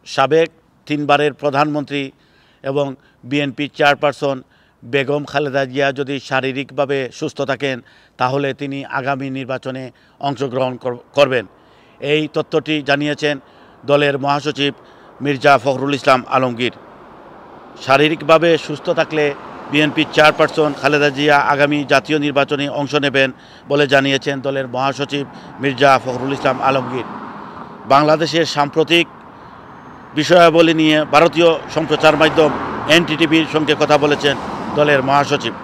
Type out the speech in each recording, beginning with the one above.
সাবেক 3 বারের প্রধানমন্ত্রী এবং বিএনপি চেয়ারপারসন বেগম খালেদা জিয়া যদি শারীরিকভাবে সুস্থ থাকেন তাহলে তিনি আগামী নির্বাচনে অংশগ্রহণ করবেন। এই তথ্যটি জানিয়েছেন দলের মহাসচিব মির্জা ফখরুল ইসলাম আলমগীর। শারীরিকভাবে সুস্থ থাকলে বিএনপি চেয়ারপারসন খালেদা জিয়া আগামী জাতীয় নির্বাচনে অংশ নেবেন বলে জানিয়েছেন দলের মহাসচিব মির্জা ফখরুল ইসলাম আলমগীর। বাংলাদেশের সাম্প্রতিক বিষয়াবলী নিয়ে ভারতীয় সম্প্রচার মাধ্যম এনটিটিভির সঙ্গে কথা বলেছেন দলের মহাসচিব।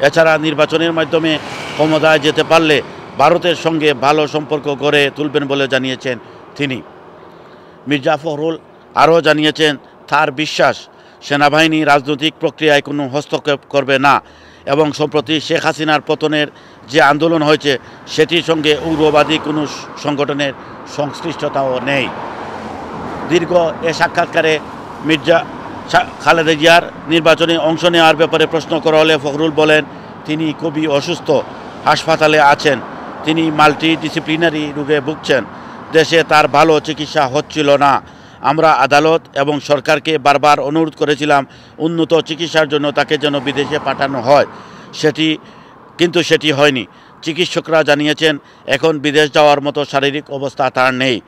এছাড়া নির্বাচনের মাধ্যমে ক্ষমতায় যেতে পারলে ভারতের সঙ্গে ভালো সম্পর্ক গড়ে তুলবেন বলে জানিয়েছেন তিনি। মির্জা ফখরুল আরও জানিয়েছেন তার বিশ্বাস সেনাবাহিনী রাজনৈতিক প্রক্রিয়ায় কোনো হস্তক্ষেপ করবে না এবং সম্প্রতি শেখ হাসিনার পতনের যে আন্দোলন হয়েছে সেটির সঙ্গে উগ্রবাদী কোনো সংগঠনের সংশ্লিষ্টতাও নেই। দীর্ঘ এ সাক্ষাৎকারে মির্জা খালেদা জিয়ার নির্বাচনে অংশ নেওয়ার ব্যাপারে প্রশ্ন করা হলে ফখরুল বলেন তিনি খুবই অসুস্থ, হাসপাতালে আছেন, তিনি মাল্টিডিসিপ্লিনারি রোগে ভুগছেন, দেশে তার ভালো চিকিৎসা হচ্ছিল না। আমরা আদালত এবং সরকারকে বারবার অনুরোধ করেছিলাম উন্নত চিকিৎসার জন্য তাকে যেন বিদেশে পাঠানো হয়, কিন্তু সেটি হয়নি। চিকিৎসকরা জানিয়েছেন এখন বিদেশ যাওয়ার মতো শারীরিক অবস্থা তার নেই।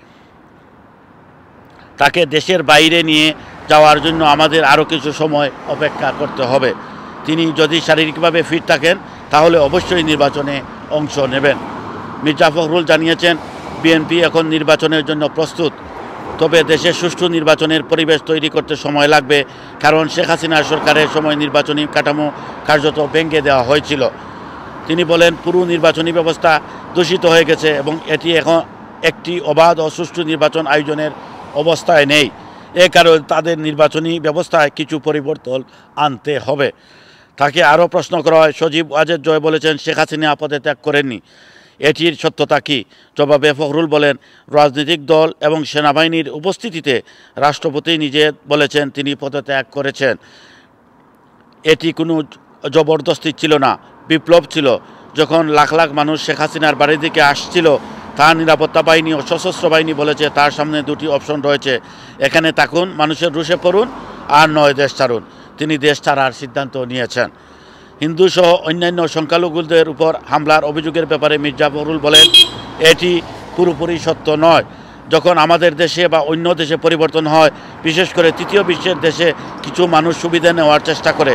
তাকে দেশের বাইরে নিয়ে যাওয়ার জন্য আমাদের আরও কিছু সময় অপেক্ষা করতে হবে। তিনি যদি শারীরিকভাবে ফিট থাকেন তাহলে অবশ্যই নির্বাচনে অংশ নেবেন। মির্জা ফখরুল জানিয়েছেন বিএনপি এখন নির্বাচনের জন্য প্রস্তুত, তবে দেশে সুষ্ঠু নির্বাচনের পরিবেশ তৈরি করতে সময় লাগবে, কারণ শেখ হাসিনার সরকারের সময় নির্বাচনী কাঠামো কার্যত ভেঙে দেওয়া হয়েছিল। তিনি বলেন পুরো নির্বাচনী ব্যবস্থা দূষিত হয়ে গেছে এবং এটি এখন একটি অবাধ ও সুষ্ঠু নির্বাচন আয়োজনের অবস্থায় নেই। এ কারণে তাদের নির্বাচনী ব্যবস্থায় কিছু পরিবর্তন আনতে হবে। তাকে আরও প্রশ্ন করা হয় সজীব ওয়াজেদ জয় বলেছেন শেখ হাসিনা পদত্যাগ করেননি, এটির সত্যতা কী? জবাবে ফখরুল বলেন রাজনৈতিক দল এবং সেনাবাহিনীর উপস্থিতিতে রাষ্ট্রপতি নিজে বলেছেন তিনি পদত্যাগ করেছেন। এটি কোনো জবরদস্তি ছিল না, বিপ্লব ছিল। যখন লাখ লাখ মানুষ শেখ হাসিনার বাড়ির দিকে আসছিল তার নিরাপত্তা বাহিনী ও সশস্ত্র বাহিনী বলেছে তার সামনে দুটি অপশন রয়েছে, এখানে থাকুন, মানুষের রুষে পড়ুন, আর নয় দেশ ছাড়ুন। তিনি দেশ ছাড়ার সিদ্ধান্ত নিয়েছেন। হিন্দুসহ অন্যান্য সংখ্যালঘুদের উপর হামলার অভিযোগের ব্যাপারে মির্জা ফখরুল বলেন এটি পুরোপুরি সত্য নয়। যখন আমাদের দেশে বা অন্য দেশে পরিবর্তন হয়, বিশেষ করে তৃতীয় বিশ্বের দেশে কিছু মানুষ সুবিধা নেওয়ার চেষ্টা করে।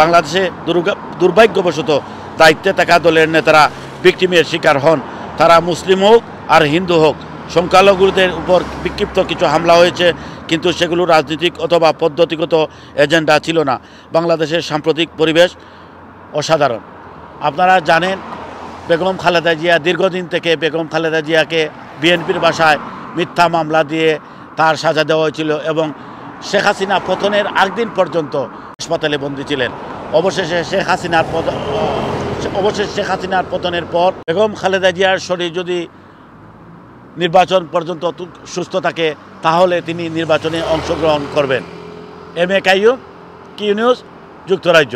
বাংলাদেশে দুর্ভাগ্যবশত দায়িত্বে থাকা দলের নেতারা ভিকটিমের শিকার হন, তারা মুসলিম হোক আর হিন্দু হোক। সংখ্যালঘুদের উপর বিক্ষিপ্ত কিছু হামলা হয়েছে, কিন্তু সেগুলো রাজনৈতিক অথবা পদ্ধতিগত এজেন্ডা ছিল না। বাংলাদেশের সাম্প্রতিক পরিবেশ অসাধারণ। আপনারা জানেন বেগম খালেদা জিয়া দীর্ঘদিন থেকে বেগম খালেদা জিয়াকে বিএনপির বাসায় মিথ্যা মামলা দিয়ে তার সাজা দেওয়া হয়েছিল এবং শেখ হাসিনা পতনের আগদিন পর্যন্ত হাসপাতালে বন্দী ছিলেন। অবশেষে শেখ হাসিনার পতনের পর বেগম খালেদা জিয়ার শরীর যদি নির্বাচন পর্যন্ত সুস্থ থাকে তাহলে তিনি নির্বাচনে অংশগ্রহণ করবেন। এম এ কাইয়ুম, কি নিউজ, যুক্তরাজ্য।